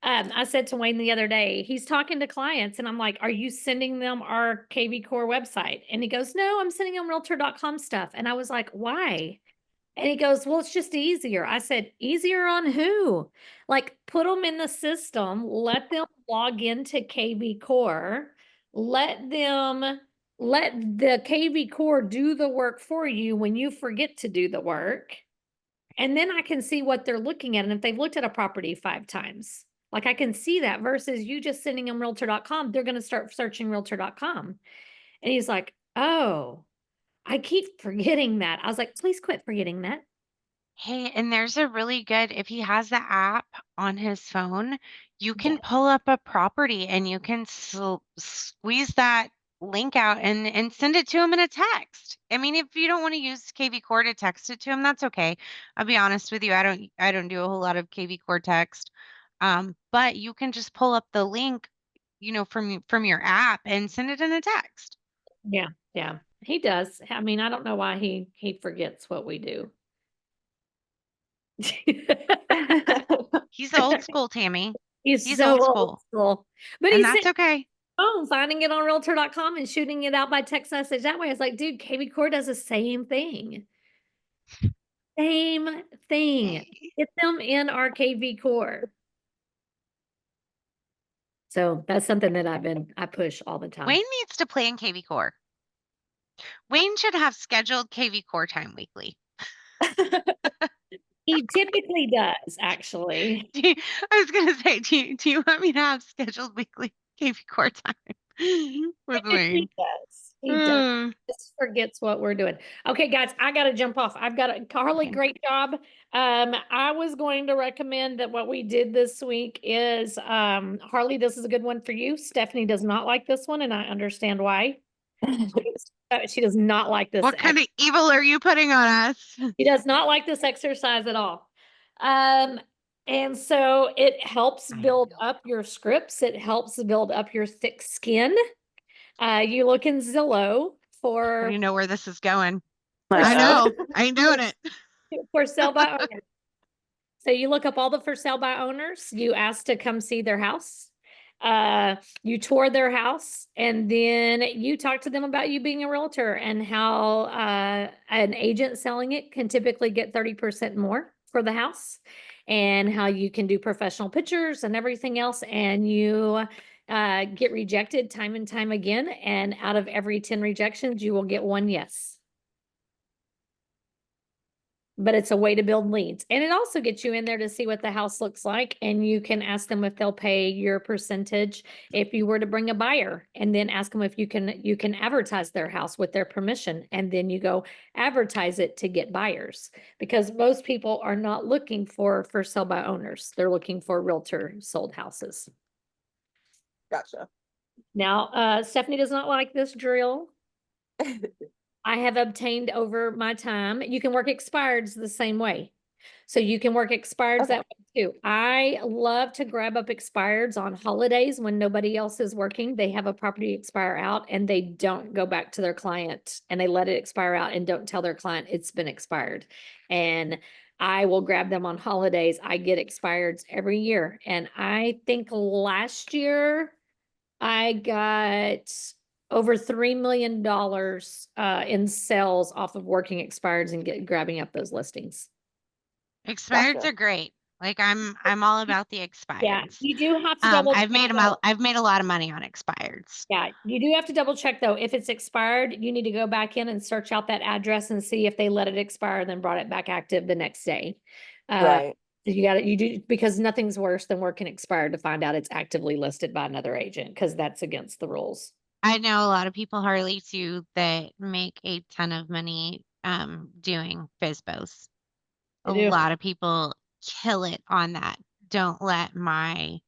I said to Wayne the other day, he's talking to clients and I'm like, are you sending them our kVCore website? And he goes, no, I'm sending them realtor.com stuff. And I was like, why? And he goes, well, it's just easier. I said, easier on who? Like, put them in the system, let them log into kVCore, let them, let the kVCore do the work for you when you forget to do the work. And then I can see what they're looking at. And if they've looked at a property 5 times, like I can see that versus you just sending them realtor.com, they're going to start searching realtor.com. And he's like, oh, I keep forgetting that. I was like, please quit forgetting that. Hey, and there's a really good, if he has the app on his phone, you Yeah. can pull up a property and you can squeeze that link out and send it to him in a text. I mean, if you don't want to use KV Core to text it to him, that's okay. I'll be honest with you, I don't do a whole lot of KV Core text. But you can just pull up the link, from your app and send it in a text. Yeah. Yeah. He does. I mean, I don't know why he forgets what we do. He's old school, Tammy. He's He's so old old school, school. But and he's that's sitting okay. on finding it on realtor.com and shooting it out by text message that way. It's like, dude, KV Core does the same thing. Same thing. Get them in our KV Core. So that's something that I push all the time. Wayne needs to play in kVCore. Wayne should have scheduled kVCore time weekly. He typically does, actually. I was gonna say, do you want me to have scheduled weekly kVCore time with Typically Wayne? does. He does. Mm, Just forgets what we're doing. Okay, guys, I gotta jump off. I've got a Carly, okay. great job. I was going to recommend that what we did this week is Harley, this is a good one for you. Stephanie does not like this one, and I understand why. She does not like this. What kind of evil are you putting on us? She does not like this exercise at all. Um, and so it helps build up your scripts. It helps build up your thick skin. You look in Zillow I for already know where this is going. for I sale, know. I ain't doing it. for sale by owner. So you look up all the for sale by owners. You ask to come see their house. You tour their house, and then you talk to them about you being a realtor and how an agent selling it can typically get 30% more for the house, and how you can do professional pictures and everything else. And you get rejected time and time again. And out of every 10 rejections, you will get 1 yes. But it's a way to build leads. And it also gets you in there to see what the house looks like. And you can ask them if they'll pay your percentage if you were to bring a buyer, and then ask them if you can advertise their house with their permission. And then you go advertise it to get buyers, because most people are not looking for sale by owners. They're looking for realtor sold houses. Gotcha. Now, Stephanie does not like this drill. I have obtained over my time. You can work expireds the same way. So you can work expireds Okay. that way too. I love to grab up expireds on holidays when nobody else is working. They have a property expire out and they don't go back to their client, and they let it expire out and don't tell their client it's been expired. And I will grab them on holidays. I get expireds every year. And I think last year I got over $3 million in sales off of working expireds and grabbing up those listings. Expireds Gotcha. are great. Like I'm all about the Yeah, expireds. you do have to double I've check made them though. out. I've made a lot of money on expireds. Yeah, you do have to double check though. If it's expired, you need to go back in and search out that address and see if they let it expire, then brought it back active the next day. Right. You do, because nothing's worse than working expired to find out it's actively listed by another agent, because that's against the rules. I know a lot of people, Harley, too, that make a ton of money doing FISBOs. They A do. lot of people kill it on that. Don't let my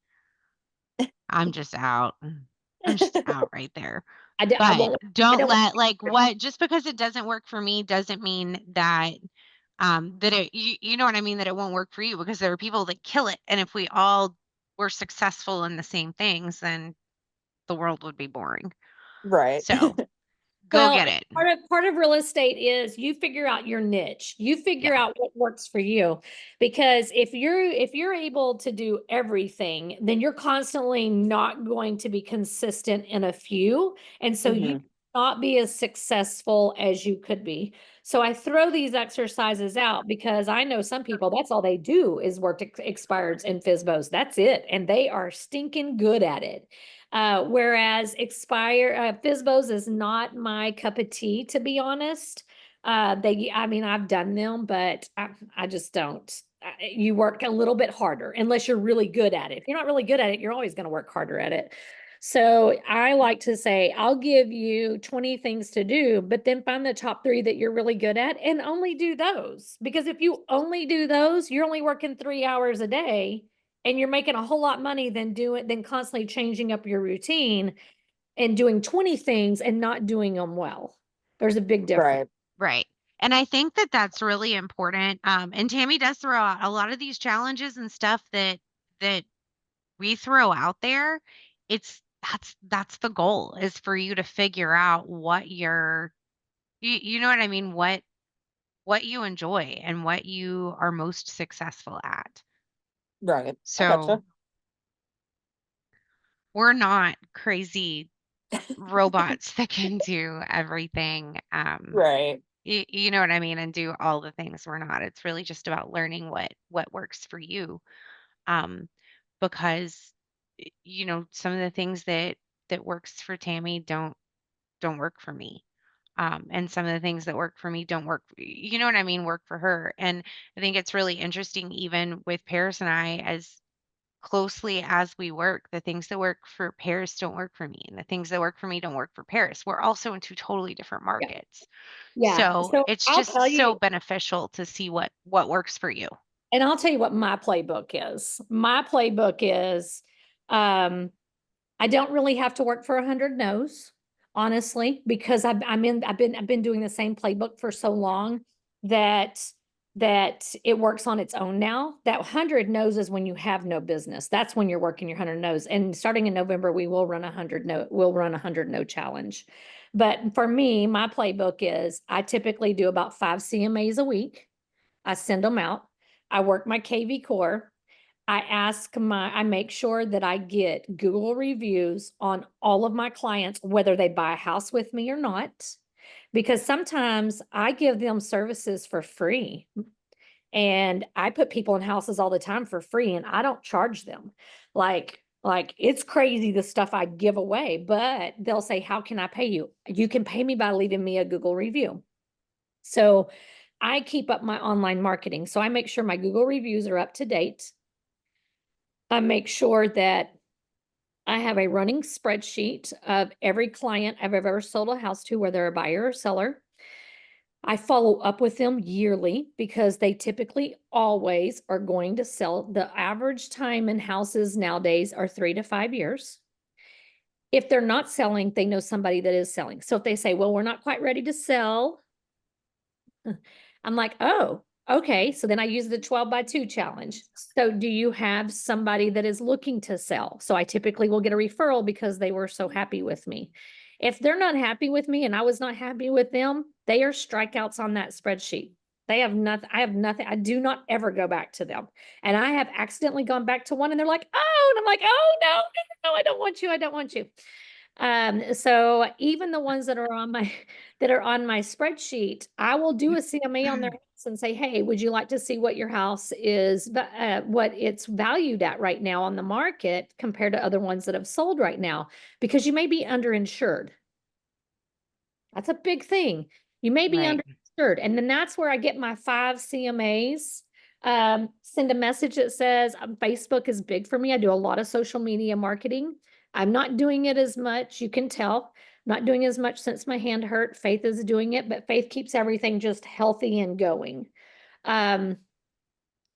I'm just out. I'm just out right there. I But won't, I don't don't. let what just because it doesn't work for me doesn't mean that that you know what I mean, that it won't work for you, because there are people that kill it, and if we all were successful in the same things, then the world would be boring. Right. So Go Well, get it. part of real estate is you figure out your niche. You figure Yeah. out what works for you. Because if you're able to do everything, then you're constantly not going to be consistent in a few. And so you not be as successful as you could be. So I throw these exercises out because I know some people, that's all they do is work expireds and FSBOs. That's it. And they are stinking good at it. Whereas FSBOs is not my cup of tea, to be honest. I mean, I've done them, but I just don't. You work a little bit harder unless you're really good at it. If you're not really good at it, you're always going to work harder at it. So I like to say, I'll give you 20 things to do, but then find the top 3 that you're really good at and only do those. Because if you only do those, you're only working 3 hours a day and you're making a whole lot of money than constantly changing up your routine and doing 20 things and not doing them well. There's a big difference. Right. And I think that that's really important. And Tammy does throw out a lot of these challenges and stuff that we throw out there. That's the goal, is for you to figure out what you know what I mean, what you enjoy and what you are most successful at. Right. I So gotcha. we're not crazy robots that can do everything. Right. You know what I mean, and do all the things. We're not. It's really just about learning what works for you. Um, because you know, some of the things that works for Tammy don't work for me. And some of the things that work for me don't work, you know what I mean, work for her. And I think it's really interesting, even with Paris and I, as closely as we work, the things that work for Paris don't work for me, and the things that work for me don't work for Paris. We're also in 2 totally different Yeah. markets. Yeah. So So it's I'll tell just so you, beneficial to see what works for you. and I'll tell you what my playbook is. My playbook is, I don't really have to work for 100 no's, honestly, because I've been doing the same playbook for so long that it works on its own now. That 100 no's is when you have no business. That's when you're working your 100 no's. And starting in November, we'll run a 100 no challenge. But for me, my playbook is I typically do about 5 CMAs a week. I send them out. I work my kVCore. I make sure that I get Google reviews on all of my clients, whether they buy a house with me or not, because sometimes I give them services for free. And I put people in houses all the time for free and I don't charge them. Like it's crazy the stuff I give away, but they'll say, how can I pay you? You can pay me by leaving me a Google review. So I keep up my online marketing. So I make sure my Google reviews are up to date. I make sure that I have a running spreadsheet of every client I've ever sold a house to, whether a buyer or seller. I follow up with them yearly because they typically always are going to sell. The average time in houses nowadays are 3 to 5 years. If they're not selling, they know somebody that is selling. So if they say, well, we're not quite ready to sell, I'm like, oh, okay. So then I use the 12 by 2 challenge. So do you have somebody that is looking to sell? So I typically will get a referral because they were so happy with me. If they're not happy with me and I was not happy with them, they are strikeouts on that spreadsheet. They have nothing. I have nothing. I do not ever go back to them. And I have accidentally gone back to one and they're like, oh, and I'm like, oh, no, I don't want you. I don't want you. So even the ones that are on my spreadsheet, I will do a CMA on their house and say, hey, would you like to see what your house is, what it's valued at right now on the market compared to other ones that have sold right now? Because you may be underinsured. That's a big thing. You may be Right. underinsured. And then that's where I get my 5 CMAs. Send a message that says Facebook is big for me. I do a lot of social media marketing. I'm not doing it as much. You can tell. I'm not doing as much since my hand hurt. Faith is doing it, but Faith keeps everything just healthy and going. And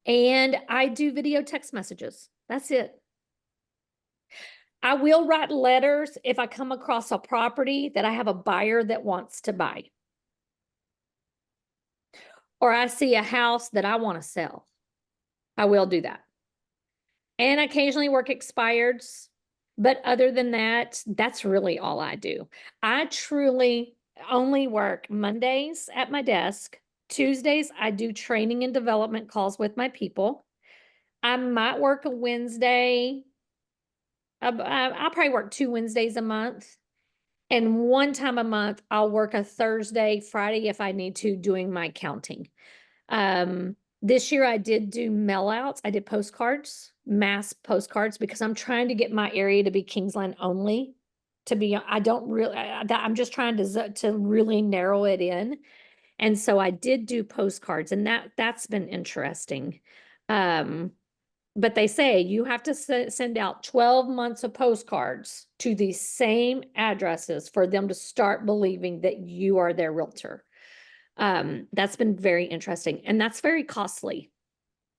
I do video text messages. That's it. I will write letters if I come across a property that I have a buyer that wants to buy. Or I see a house that I want to sell. I will do that. And occasionally work expireds. But other than that, that's really all I do. I truly only work Mondays at my desk. Tuesdays, I do training and development calls with my people. I might work a Wednesday. I'll probably work 2 Wednesdays a month. And one time a month, I'll work a Thursday, Friday if I need to, doing my counting. This year I did do mail outs. I did postcards, mass postcards, because I'm trying to get my area to be Kingsland only. I don't really, I'm just trying to really narrow it in. And so I did do postcards, and that's been interesting. But they say you have to send out 12 months of postcards to the same addresses for them to start believing that you are their realtor. That's been very interesting, and that's very costly.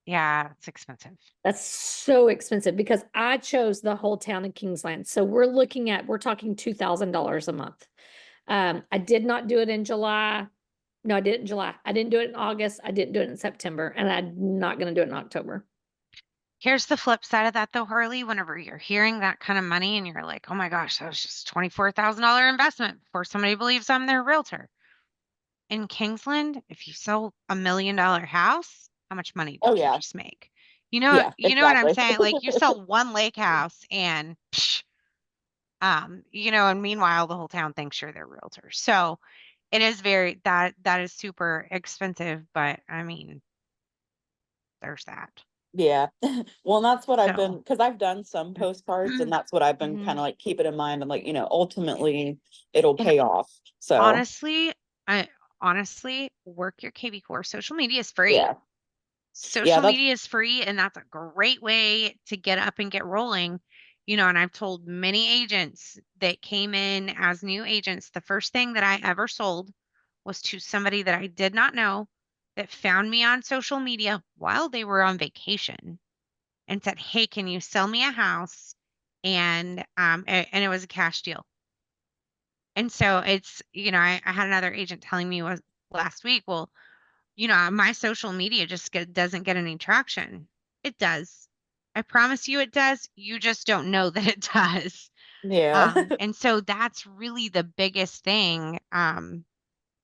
Yeah, it's expensive. That's so expensive because I chose the whole town of Kingsland. So we're talking $2,000 a month. I did not do it in July. No, I did it in July. I didn't do it in August. I didn't do it in September, and I'm not going to do it in October. Here's the flip side of that though, Harley. Whenever you're hearing that kind of money and you're like, oh my gosh, that was just $24,000 investment before somebody believes I'm their realtor. In Kingsland, if you sell $1 million house, how much money Oh did you yeah. just make? Yeah, You know what I'm exactly. saying? Like you sell one lake house and psh, and meanwhile the whole town thinks you're their realtor. So it is that is super expensive, but I mean, there's that. Yeah. Well, and that's what I've been, So because I've done some postcards, and that's what I've been kind mhm. of like keeping in mind. I'm like, ultimately it'll And pay off. So honestly, I honestly work your kVCore. Social media is free. yeah. Yeah, Social that's media is free, and that's a great way to get up and get rolling. And I've told many agents that came in as new agents, the first thing that I ever sold was to somebody that I did not know that found me on social media while they were on vacation and said, "Hey, can you sell me a house?" And it was a cash deal. And so I had another agent telling me was last week, well, my social media just doesn't get any traction. It does. I promise you it does. You just don't know that it does. yeah. And so that's really the biggest thing. And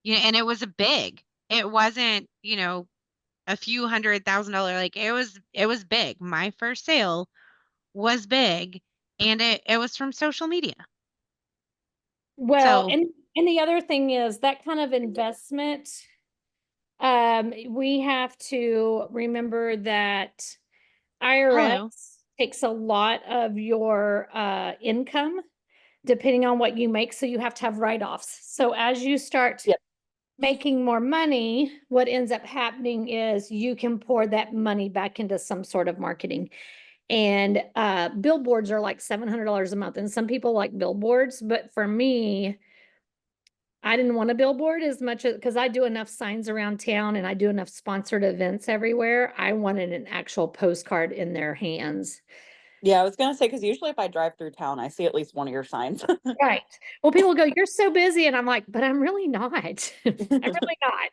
it was a big. It wasn't, a few $100,000. Like it was big. My first sale was big, and it was from social media. Well, So, and the other thing is that kind of investment, we have to remember that hello. IRS takes a lot of your income depending on what you make. So you have to have write-offs. So as you start Yep. making more money, what ends up happening is you can pour that money back into some sort of marketing. And billboards are like $700 a month. And some people like billboards, but for me, I didn't want a billboard as much as because I do enough signs around town and I do enough sponsored events everywhere. I wanted an actual postcard in their hands. Yeah, I was gonna say, because usually if I drive through town, I see at least one of your signs. Right. Well, people go, "You're so busy," and I'm like, "But I'm really not. I'm really not."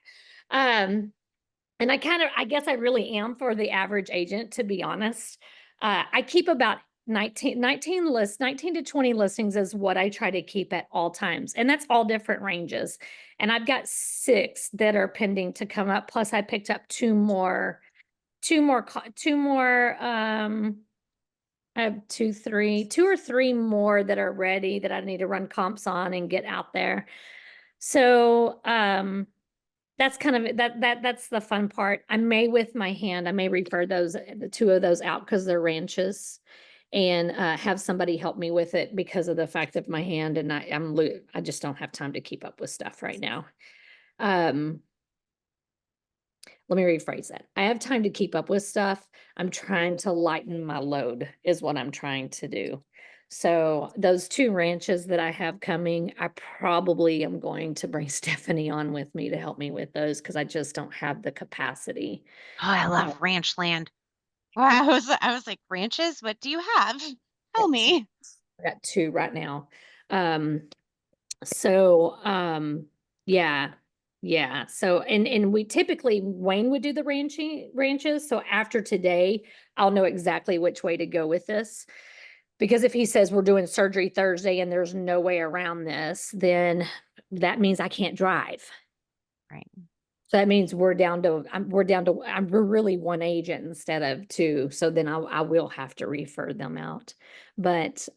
And I guess I really am for the average agent, to be honest. I keep about 19 to 20 listings is what I try to keep at all times. And that's all different ranges. And I've got 6 that are pending to come up. Plus I picked up two more, I have 2 or 3 more that are ready that I need to run comps on and get out there. So, that's kind of that's the fun part. I may with my hand, I may refer the 2 of those out because they're ranches and have somebody help me with it because of the fact of my hand and I just don't have time to keep up with stuff right now. Let me rephrase that. I have time to keep up with stuff. I'm trying to lighten my load is what I'm trying to do. So those 2 ranches that I have coming, I probably am going to bring Stephanie on with me to help me with those because I just don't have the capacity. Oh, I Uh, love ranch land. Well, I was like, ranches? What do you have? Tell got two- me. I got 2 right now. Um, so yeah. Yeah. So and we typically Wayne would do the ranches. So after today, I'll know exactly which way to go with this. Because if he says we're doing surgery Thursday and there's no way around this, then that means I can't drive. Right. So that means we're down to, we're really one agent instead of two. So then I will have to refer them out. But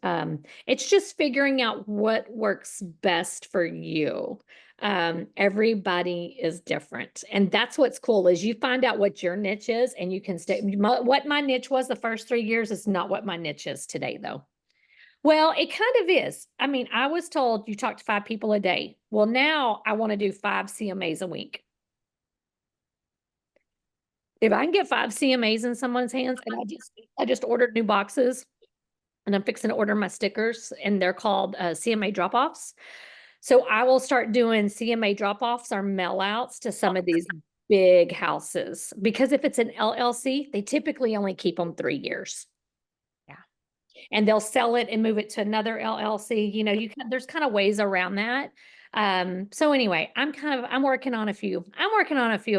it's just figuring out what works best for you. Everybody is different. And that's what's cool is you find out what your niche is and you can stay. What my niche was the first 3 years is not what my niche is today, though. Well, it kind of is. I mean, I was told you talk to 5 people a day. Well, now I want to do 5 CMAs a week. If I can get 5 CMAs in someone's hands, and I just ordered new boxes, and I'm fixing to order my stickers, and they're called CMA drop-offs. So I will start doing CMA drop-offs or mail outs to some of these big houses, because if it's an LLC, they typically only keep them 3 years. Yeah. And they'll sell it and move it to another LLC. You know, there's kind of ways around that. So anyway, I'm working on a few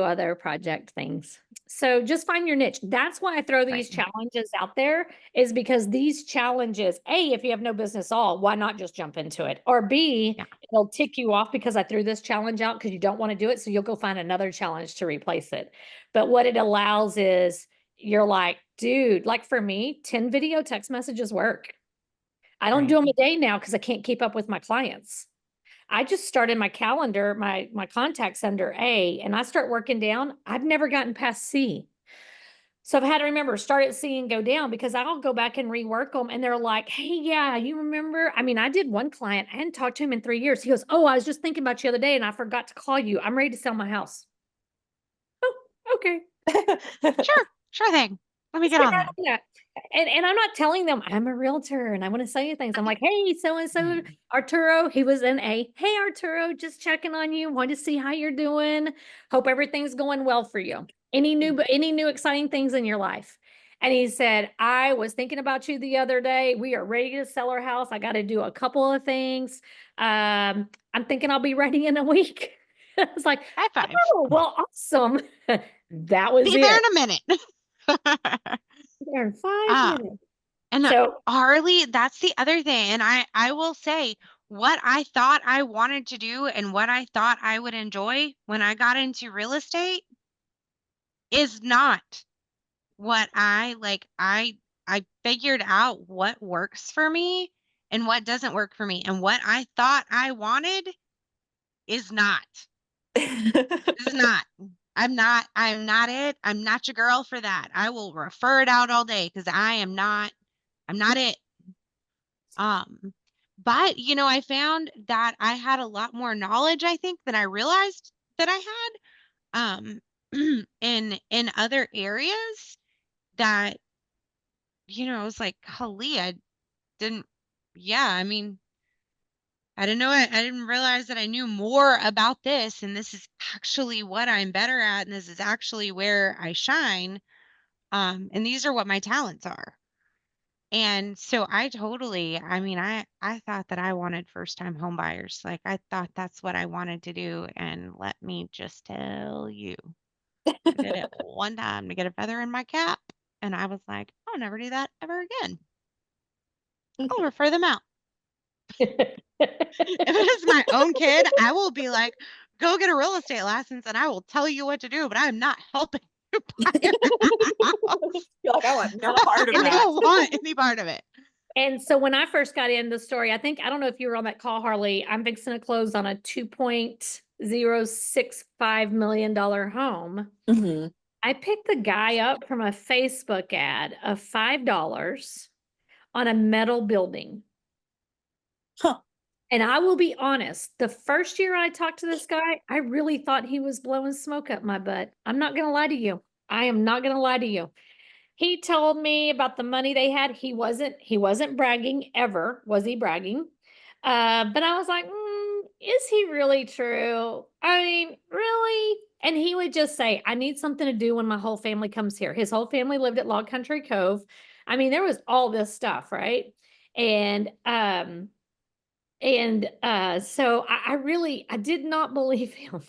other project things. So just find your niche. That's why I throw these challenges out there, is because these challenges, A, if you have no business at all, why not just jump into it? Or B, it'll tick you off because I threw this challenge out because you don't want to do it. So you'll go find another challenge to replace it. But what it allows is you're like, dude, like for me, 10 video text messages work. I don't do them a day now because I can't keep up with my clients. I just started my calendar, my contacts under A, and I start working down. I've never gotten past C. So I've had to remember, start at C and go down, because I'll go back and rework them. And they're like, hey, yeah, you remember? I mean, I did one client, I hadn't talked to him in 3 years. He goes, oh, I was just thinking about you the other day and I forgot to call you. I'm ready to sell my house. Oh, okay. Sure thing. Let me get on that. Yeah. And I'm not telling them I'm a realtor and I want to sell you things. I'm like, hey, so-and-so, Arturo, he was in A. Hey, Arturo, just checking on you. Want to see how you're doing. Hope everything's going well for you. Any new exciting things in your life? And he said, I was thinking about you the other day. We are ready to sell our house. I got to do a couple of things. I'm thinking I'll be ready in a week. I was like, High five. oh, well, awesome. That was Be it. there in a minute. There in 5 minutes. And So Harley, that's the other thing. And I will say, what I thought I wanted to do and what I thought I would enjoy when I got into real estate is not what I like. I figured out what works for me and what doesn't work for me. And what I thought I wanted is not. This is not. I'm not it. I'm not your girl for that. I will refer it out all day because I'm not it. But I found that I had a lot more knowledge, I think, than I realized that I had in other areas that, I was like, holy, I didn't, yeah, I mean, I didn't know it. I didn't realize that I knew more about this, and this is actually what I'm better at, and this is actually where I shine. And these are what my talents are. And so I mean, I thought that I wanted first time home buyers. Like I thought that's what I wanted to do. And let me just tell you, I did it one time to get a feather in my cap. And I was like, I'll never do that ever again. I'll refer them out. If it is my own kid, I will be like, go get a real estate license and I will tell you what to do, but I'm not helping you buy your house. You're like, I want no part of I that. don't want any part of it. And so when I first got in the story, I don't know if you were on that call, Harley. I'm fixing to close on a $2.065 million home. Mm-hmm. I picked the guy up from a Facebook ad of $5 on a metal building. Huh. And I will be honest, the first year I talked to this guy, I really thought he was blowing smoke up my butt. I'm not going to lie to you. I am not going to lie to you. He told me about the money they had. He wasn't bragging ever. Was he bragging? But I was like, is he really true? I mean, really? And he would just say, I need something to do when my whole family comes here. His whole family lived at Log Country Cove. I mean, there was all this stuff, right? And so I did not believe him.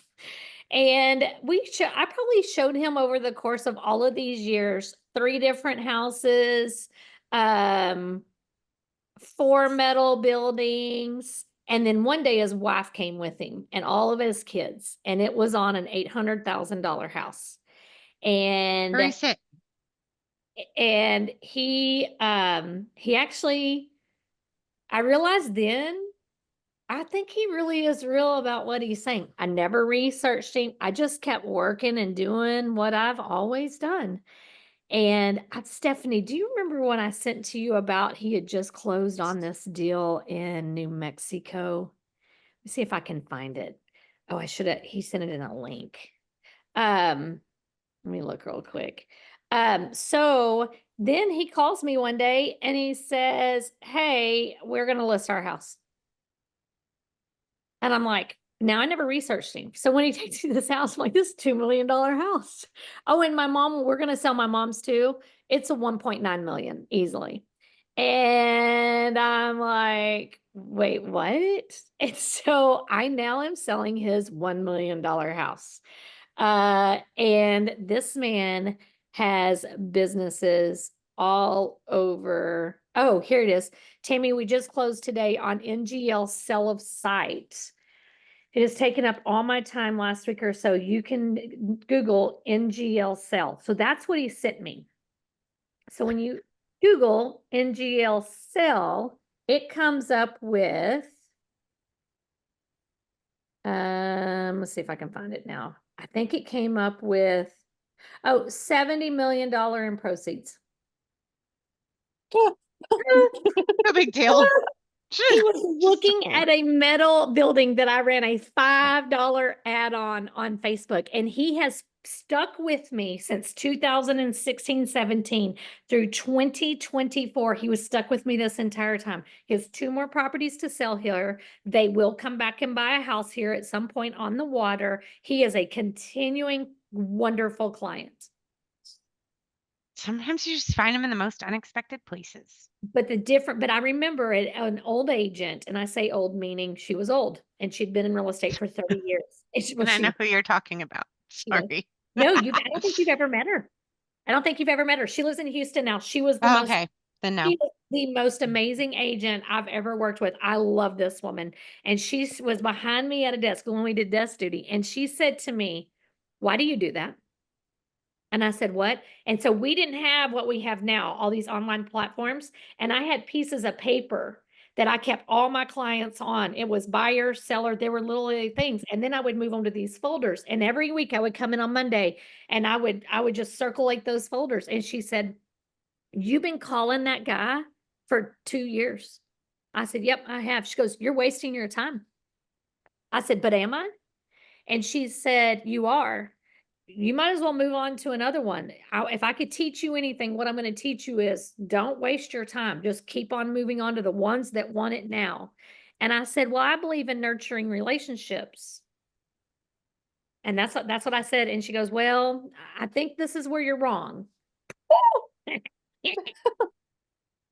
And I probably showed him over the course of all of these years, 3 different houses, 4 metal buildings, And then one day his wife came with him and all of his kids, and it was on an $800,000 house. Where And is it? he actually, I realized then, I think he really is real about what he's saying. I never researched him. I just kept working and doing what I've always done. And Stephanie, do you remember when I sent to you about he had just closed on this deal in New Mexico? Let me see if I can find it. Oh, I should have, he sent it in a link. Let me look real quick. So then he calls me one day and he says, "Hey, we're going to list our house." And I'm like, now I never researched him. So when he takes me to this house, I'm like, this is $2 million house. Oh, and my mom, we're going to sell my mom's too. It's a 1.9 million easily. And I'm like, wait, what? And so I now am selling his $1 million house. And this man has businesses all over. Oh, here it is. Tammy, we just closed today on NGL sell of site. It has taken up all my time last week or so. You can Google NGL sell. So that's what he sent me. So when you Google NGL sell, it comes up with, let's see if I can find it now. I think it came up with, $70 million in proceeds. No big deal. He was looking at a metal building that I ran a $5 add-on on Facebook, and he has stuck with me since 2016, 17 through 2024. He was stuck with me this entire time. He has 2 more properties to sell here. They will come back and buy a house here at some point on the water. He is a continuing wonderful client. Sometimes you just find them in the most unexpected places. But I remember an old agent, and I say old meaning she was old and she'd been in real estate for 30 years. And I know who you're talking about. Sorry. No, I don't think you've ever met her. I don't think you've ever met her. She lives in Houston now. She was the Oh, most, okay. Then no. she was the most amazing agent I've ever worked with. I love this woman. And she was behind me at a desk when we did desk duty. And she said to me, "Why do you do that?" And I said, "What?" And so we didn't have what we have now, all these online platforms. And I had pieces of paper that I kept all my clients on. It was buyer, seller, there were little things. And then I would move on to these folders. And every week I would come in on Monday and I would just circulate those folders. And she said, "You've been calling that guy for 2 years." I said, "Yep, I have." She goes, "You're wasting your time." I said, "But am I?" And she said, "You are. You might as well move on to another one. If I could teach you anything, what I'm going to teach you is don't waste your time. Just keep on moving on to the ones that want it now." And I said, "Well, I believe in nurturing relationships." And that's what I said. And she goes, "Well, I think this is where you're wrong."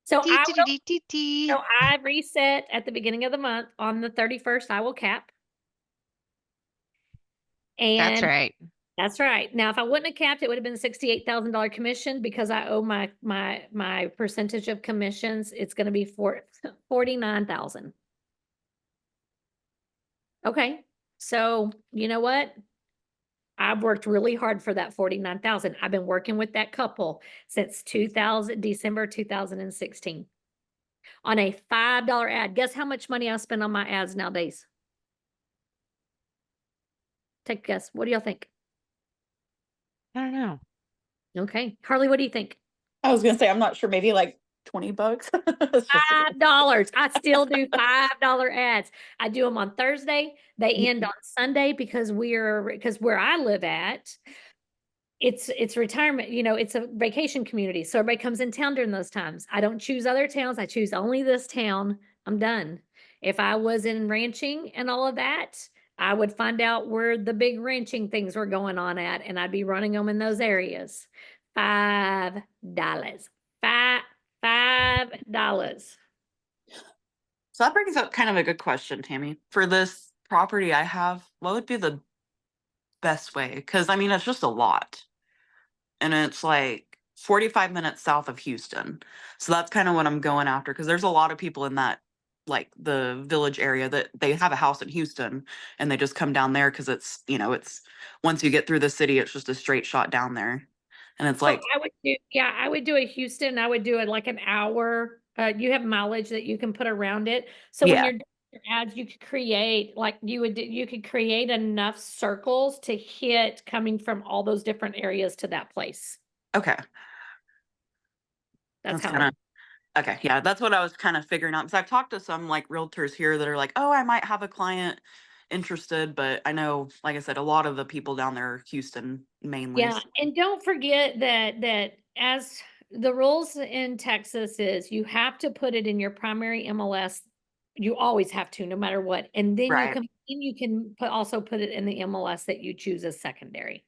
So I reset at the beginning of the month. On the 31st, I will cap. That's And right. that's right. Now, if I wouldn't have capped, it would have been $68,000 commission because I owe my percentage of commissions. It's going to be 49,000. Okay. So you know what? I've worked really hard for that 49,000. I've been working with that couple since December 2016 on a $5 ad. Guess how much money I spend on my ads nowadays? Take a guess. What do y'all think? I don't know. Okay. Harley, what do you think? I was gonna say, I'm not sure, maybe like $20. It's just a guess. $5. I still do $5 ads. I do them on Thursday. They end on Sunday because where I live at, it's retirement, it's a vacation community. So everybody comes in town during those times. I don't choose other towns. I choose only this town. I'm done. If I was in ranching and all of that, I would find out where the big ranching things were going on at, and I'd be running them in those areas. $5. $5. So that brings up kind of a good question, Tammy. For this property I have, what would be the best way? Because I mean, it's just a lot. And it's like 45 minutes south of Houston. So that's kind of what I'm going after because there's a lot of people in that like the village area, that they have a house in Houston and they just come down there because it's, it's once you get through the city, it's just a straight shot down there. And it's So like, I would do a Houston. I would do it like an hour. You have mileage that you can put around it. So when yeah, you're doing your ads, you could create like you could create enough circles to hit coming from all those different areas to that place. okay. That's That's how kind of okay. Yeah, that's what I was kind of figuring out because I've talked to some like realtors here that are like, oh, I might have a client interested, but I know, like I said, a lot of the people down there are Houston mainly. Yeah, and don't forget that as the rules in Texas is you have to put it in your primary MLS. You always have to, no matter what. And then Right. you can also put it in the MLS that you choose as secondary.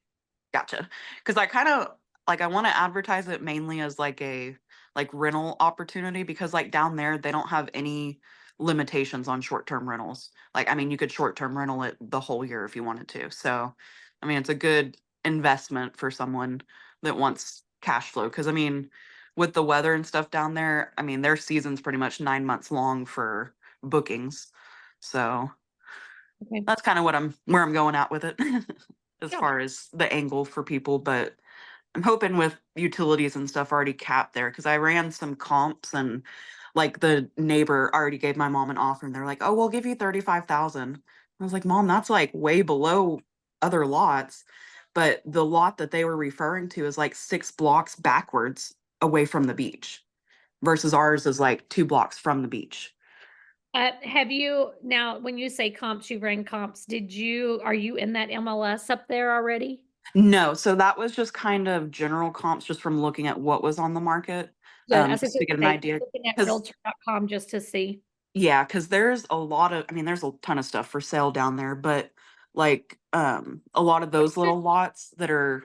Gotcha. Because I kind of like I want to advertise it mainly as like a like rental opportunity because like down there they don't have any limitations on short-term rentals. Like I mean you could short-term rental it the whole year if you wanted to. So I mean it's a good investment for someone that wants cash flow because I mean with the weather and stuff down there, I mean their season's pretty much 9 months long for bookings. So Okay. that's kind of what where I'm going at with it as Yeah. far as the angle for people, but I'm hoping with utilities and stuff already capped there because I ran some comps and like the neighbor already gave my mom an offer and they're like, "Oh, we'll give you 35,000." I was like, "Mom, that's like way below other lots." But the lot that they were referring to is like 6 blocks backwards away from the beach versus ours is like 2 blocks from the beach. Have you now when you say comps, you've ran comps, are you in that MLS up there already? No, so that was just kind of general comps just from looking at what was on the market, Good. I was just gonna to get an say, idea. looking at Because realtor.com just to see. yeah, because there's a lot of, I mean, there's a ton of stuff for sale down there, but like a lot of those little lots that are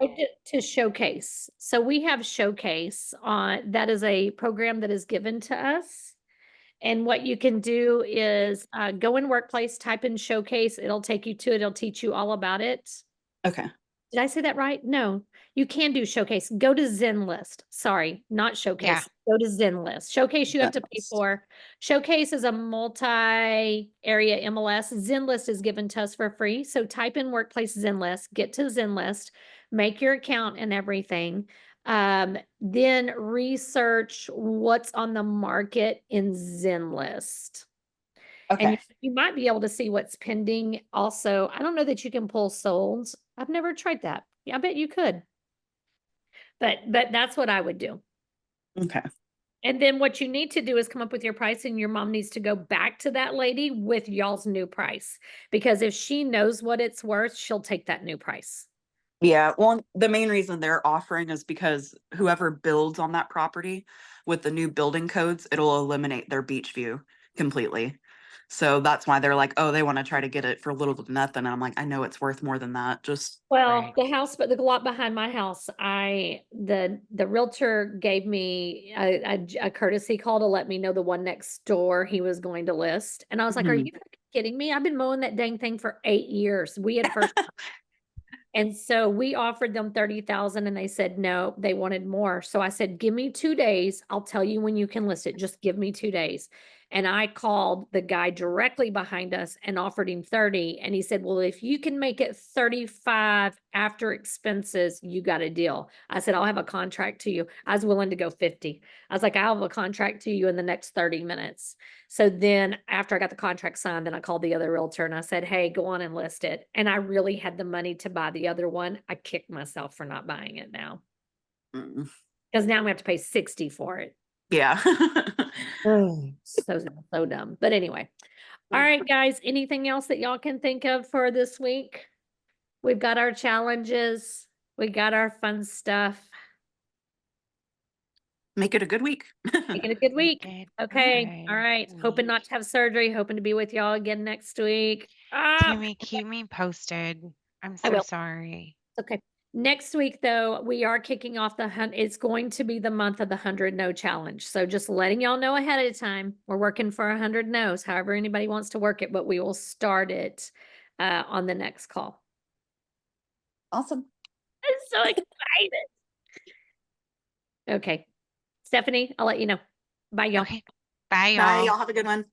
To Showcase. So we have Showcase on that is a program that is given to us. And what you can do is go in Workplace, type in Showcase. It'll take you to it. It'll teach you all about it. okay, Did I say that right? No, you can do Showcase. Go to Zenlist. Sorry, not Yeah. Showcase. Go to Zenlist. Showcase you have to pay that's for. Showcase is a multi-area MLS. Zenlist is given to us for free. So type in Workplace Zenlist, get to Zenlist, make your account and everything. Then research what's on the market in Zenlist. And okay. you might be able to see what's pending also. I don't know that you can pull solds. I've never tried that. Yeah, I bet you could. But that's what I would do. Okay. And then what you need to do is come up with your price, and your mom needs to go back to that lady with y'all's new price. Because if she knows what it's worth, she'll take that new price. Yeah, well, the main reason they're offering is because whoever builds on that property with the new building codes, it'll eliminate their beach view completely. So that's why they're like, oh, they want to try to get it for little to nothing. And I'm like, I know it's worth more than that. Just Well, Right. the house, but the lot behind my house, the realtor gave me a courtesy call to let me know the one next door he was going to list. And I was like, are you Mhm. fucking kidding me? I've been mowing that dang thing for 8 years. We had first and so we offered them 30,000 and they said no, they wanted more. So I said, give me 2 days. I'll tell you when you can list it. Just give me 2 days. And I called the guy directly behind us and offered him 30. And he said, well, if you can make it 35 after expenses, you got a deal. I said, I'll have a contract to you. I was willing to go 50. I was like, I'll have a contract to you in the next 30 minutes. So then after I got the contract signed, then I called the other realtor and I said, hey, go on and list it. And I really had the money to buy the other one. I kicked myself for not buying it now Mm. because now we have to pay 60 for it. Yeah. Oh, so dumb. But anyway. All right, guys, anything else that y'all can think of for this week? We've got our challenges. We got our fun stuff. Make it a good week. Make it a good week. Good. Okay. All right. Hoping not to have surgery. Hoping to be with y'all again next week. Tammy, keep me posted. I'm I so will. sorry. Okay. Next week, though, we are kicking off it's going to be the month of the 100 no challenge. So just letting y'all know ahead of time, we're working for 100 no's, however anybody wants to work it, but we will start it on the next call. Awesome. I'm so excited. Okay. Stephanie, I'll let you know. Bye, y'all. Okay. Bye, Bye. y'all. Y'all have a good one.